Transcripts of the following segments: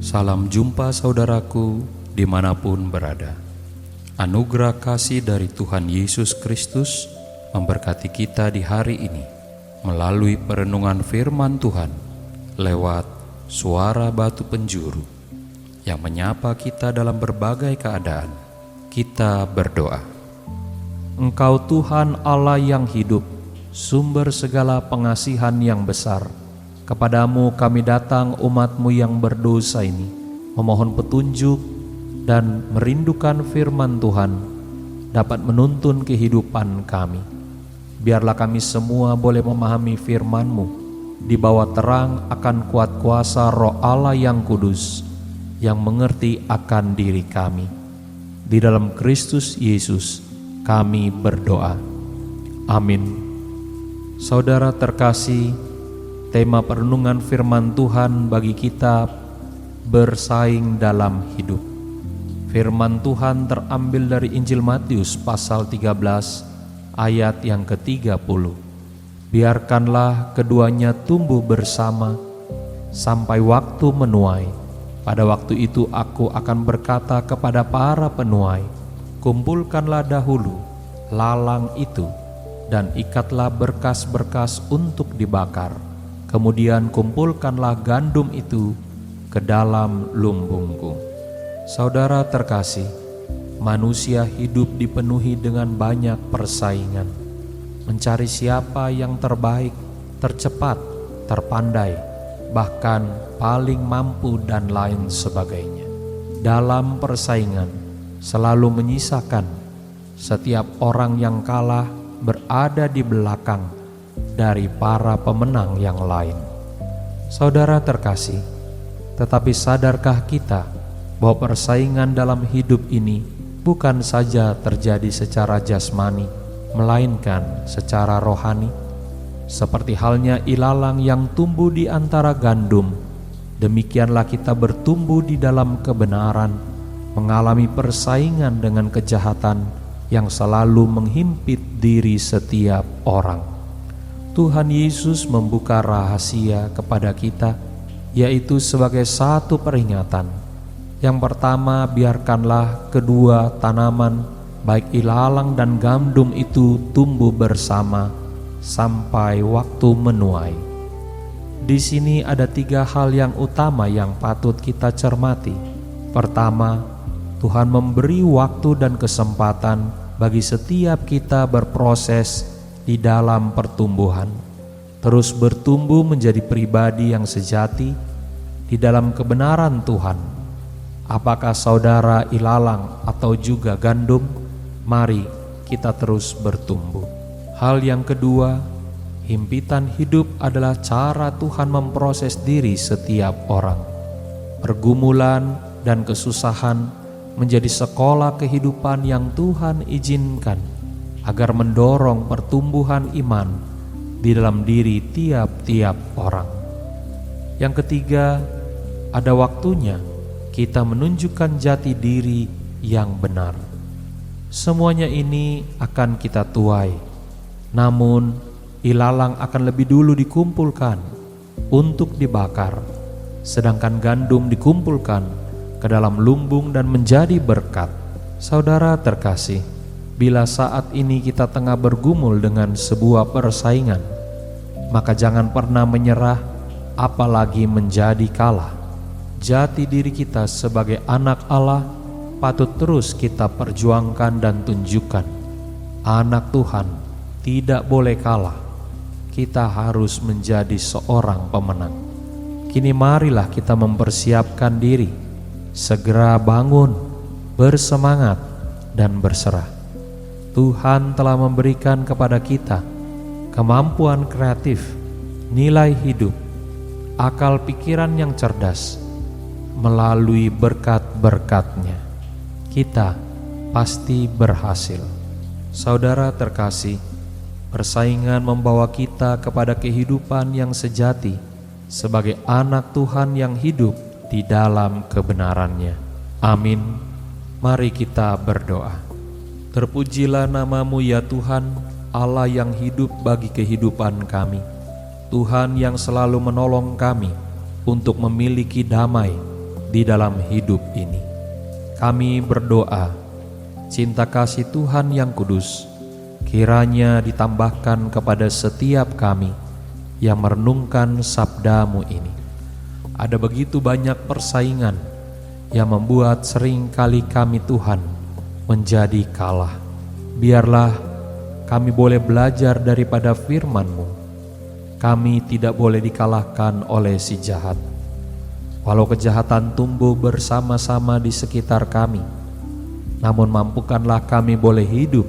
Salam jumpa saudaraku dimanapun berada. Anugerah kasih dari Tuhan Yesus Kristus memberkati kita di hari ini melalui perenungan firman Tuhan lewat suara batu penjuru yang menyapa kita dalam berbagai keadaan. Kita berdoa. Engkau Tuhan Allah yang hidup, sumber segala pengasihan yang besar. Kepadamu kami datang, umat-Mu yang berdosa ini, memohon petunjuk dan merindukan firman Tuhan dapat menuntun kehidupan kami. Biarlah kami semua boleh memahami firman-Mu di bawah terang akan kuat kuasa Roh Allah yang kudus yang mengerti akan diri kami. Di dalam Kristus Yesus kami berdoa. Amin. Saudara terkasih, tema perenungan firman Tuhan bagi kita bersaing dalam hidup. Firman Tuhan terambil dari Injil Matius pasal 13 ayat yang ke-30. Biarkanlah keduanya tumbuh bersama sampai waktu menuai. Pada waktu itu aku akan berkata kepada para penuai, kumpulkanlah dahulu lalang itu dan ikatlah berkas-berkas untuk dibakar. Kemudian kumpulkanlah gandum itu ke dalam lumbungku. Saudara terkasih, manusia hidup dipenuhi dengan banyak persaingan. Mencari siapa yang terbaik, tercepat, terpandai, bahkan paling mampu dan lain sebagainya. Dalam persaingan selalu menyisakan setiap orang yang kalah berada di belakang dari para pemenang yang lain. Saudara terkasih, tetapi sadarkah kita bahwa persaingan dalam hidup ini bukan saja terjadi secara jasmani, melainkan secara rohani? Seperti halnya ilalang yang tumbuh di antara gandum, demikianlah kita bertumbuh di dalam kebenaran, mengalami persaingan dengan kejahatan yang selalu menghimpit diri setiap orang. Tuhan Yesus membuka rahasia kepada kita, yaitu sebagai satu peringatan. Yang pertama, biarkanlah kedua tanaman, baik ilalang dan gandum itu tumbuh bersama sampai waktu menuai. Di sini ada 3 hal yang utama yang patut kita cermati. Pertama, Tuhan memberi waktu dan kesempatan bagi setiap kita berproses di dalam pertumbuhan, terus bertumbuh menjadi pribadi yang sejati di dalam kebenaran Tuhan. Apakah saudara ilalang atau juga gandum? Mari kita terus bertumbuh. Hal yang kedua, himpitan hidup adalah cara Tuhan memproses diri setiap orang. Pergumulan dan kesusahan menjadi sekolah kehidupan yang Tuhan izinkan agar mendorong pertumbuhan iman di dalam diri tiap-tiap orang. Yang ketiga, ada waktunya kita menunjukkan jati diri yang benar. Semuanya ini akan kita tuai, namun ilalang akan lebih dulu dikumpulkan untuk dibakar, sedangkan gandum dikumpulkan ke dalam lumbung dan menjadi berkat. Saudara terkasih, bila saat ini kita tengah bergumul dengan sebuah persaingan, maka jangan pernah menyerah, apalagi menjadi kalah. Jati diri kita sebagai anak Allah patut terus kita perjuangkan dan tunjukkan. Anak Tuhan tidak boleh kalah. Kita harus menjadi seorang pemenang. Kini marilah kita mempersiapkan diri, segera bangun, bersemangat, dan berserah. Tuhan telah memberikan kepada kita kemampuan kreatif, nilai hidup, akal pikiran yang cerdas. Melalui berkat-berkat-Nya, kita pasti berhasil. Saudara terkasih, persaingan membawa kita kepada kehidupan yang sejati sebagai anak Tuhan yang hidup di dalam kebenaran-Nya. Amin. Mari kita berdoa. Terpujilah nama-Mu ya Tuhan, Allah yang hidup bagi kehidupan kami. Tuhan yang selalu menolong kami untuk memiliki damai di dalam hidup ini. Kami berdoa, cinta kasih Tuhan yang kudus kiranya ditambahkan kepada setiap kami yang merenungkan sabda-Mu ini. Ada begitu banyak persaingan yang membuat sering kali kami Tuhan menjadi kalah. Biarlah kami boleh belajar daripada firman-Mu. Kami tidak boleh dikalahkan oleh si jahat. Walau kejahatan tumbuh bersama-sama di sekitar kami, namun mampukanlah kami boleh hidup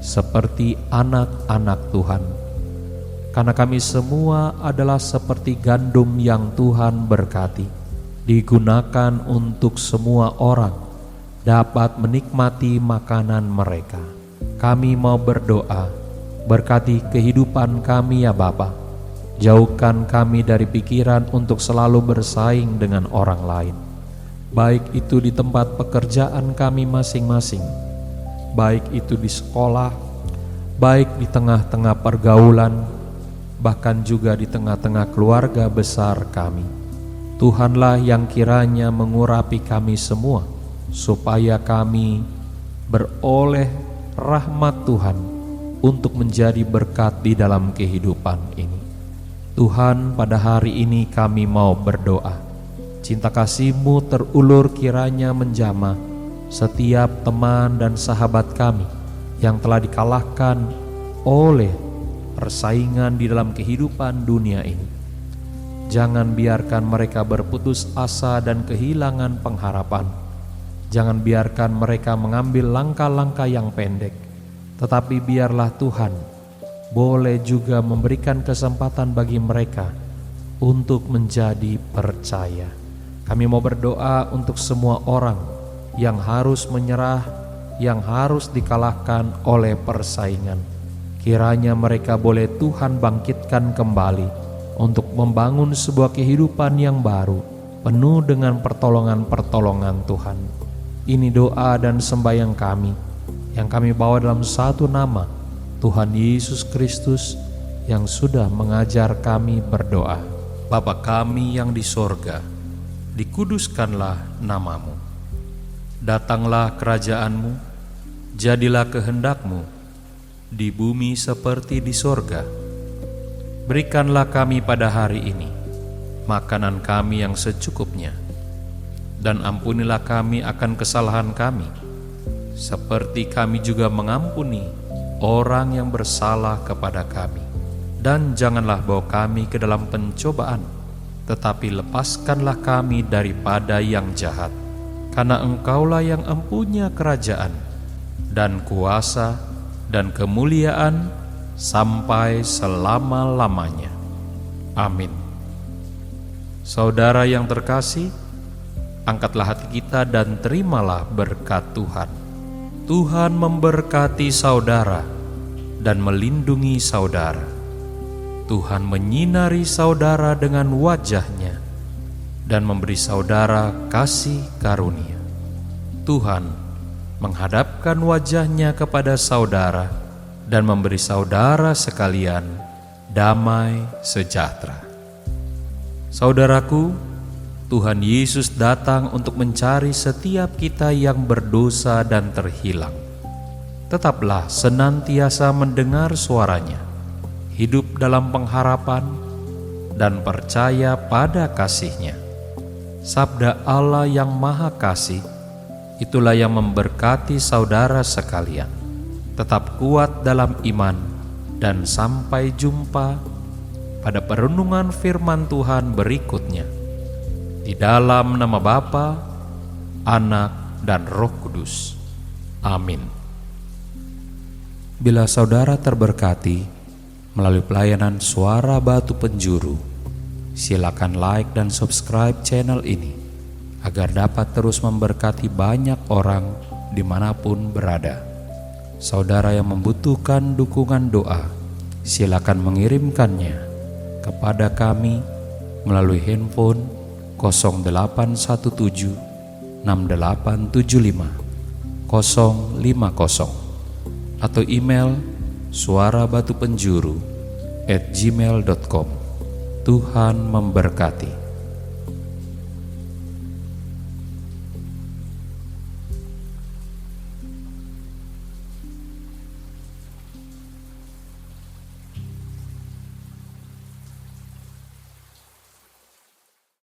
seperti anak-anak Tuhan. Karena kami semua adalah seperti gandum yang Tuhan berkati, digunakan untuk semua orang dapat menikmati makanan mereka. Kami mau berdoa, berkati kehidupan kami ya Bapa. Jauhkan kami dari pikiran untuk selalu bersaing dengan orang lain, baik itu di tempat pekerjaan kami masing-masing, baik itu di sekolah, baik di tengah-tengah pergaulan, bahkan juga di tengah-tengah keluarga besar kami. Tuhanlah yang kiranya mengurapi kami semua, supaya kami beroleh rahmat Tuhan untuk menjadi berkat di dalam kehidupan ini. Tuhan, pada hari ini kami mau berdoa, cinta kasih-Mu terulur kiranya menjamah setiap teman dan sahabat kami yang telah dikalahkan oleh persaingan di dalam kehidupan dunia ini. Jangan biarkan mereka berputus asa dan kehilangan pengharapan. Jangan biarkan mereka mengambil langkah-langkah yang pendek, tetapi biarlah Tuhan boleh juga memberikan kesempatan bagi mereka untuk menjadi percaya. Kami mau berdoa untuk semua orang yang harus menyerah, yang harus dikalahkan oleh persaingan. Kiranya mereka boleh Tuhan bangkitkan kembali untuk membangun sebuah kehidupan yang baru, penuh dengan pertolongan-pertolongan Tuhan. Ini doa dan sembahyang kami yang kami bawa dalam satu nama, Tuhan Yesus Kristus yang sudah mengajar kami berdoa. Bapa kami yang di sorga, dikuduskanlah nama-Mu. Datanglah kerajaan-Mu, jadilah kehendak-Mu di bumi seperti di sorga. Berikanlah kami pada hari ini makanan kami yang secukupnya, dan ampunilah kami akan kesalahan kami, seperti kami juga mengampuni orang yang bersalah kepada kami. Dan janganlah bawa kami ke dalam pencobaan, tetapi lepaskanlah kami daripada yang jahat. Karena Engkaulah yang empunya kerajaan dan kuasa dan kemuliaan sampai selama-lamanya. Amin. Saudara yang terkasih, angkatlah hati kita dan terimalah berkat Tuhan. Tuhan memberkati saudara dan melindungi saudara. Tuhan menyinari saudara dengan wajah-Nya dan memberi saudara kasih karunia. Tuhan menghadapkan wajah-Nya kepada saudara dan memberi saudara sekalian damai sejahtera. Saudaraku, Tuhan Yesus datang untuk mencari setiap kita yang berdosa dan terhilang. Tetaplah senantiasa mendengar suara-Nya, hidup dalam pengharapan, dan percaya pada kasih-Nya. Sabda Allah yang Maha Kasih, itulah yang memberkati saudara sekalian. Tetap kuat dalam iman, dan sampai jumpa pada perenungan firman Tuhan berikutnya. Di dalam nama Bapa, Anak, dan Roh Kudus. Amin. Bila saudara terberkati melalui pelayanan Suara Batu Penjuru, silakan like dan subscribe channel ini agar dapat terus memberkati banyak orang dimanapun berada. Saudara yang membutuhkan dukungan doa, silakan mengirimkannya kepada kami melalui handphone 0817 6875 050. atau email suarabatupenjuru@gmail.com. Tuhan memberkati.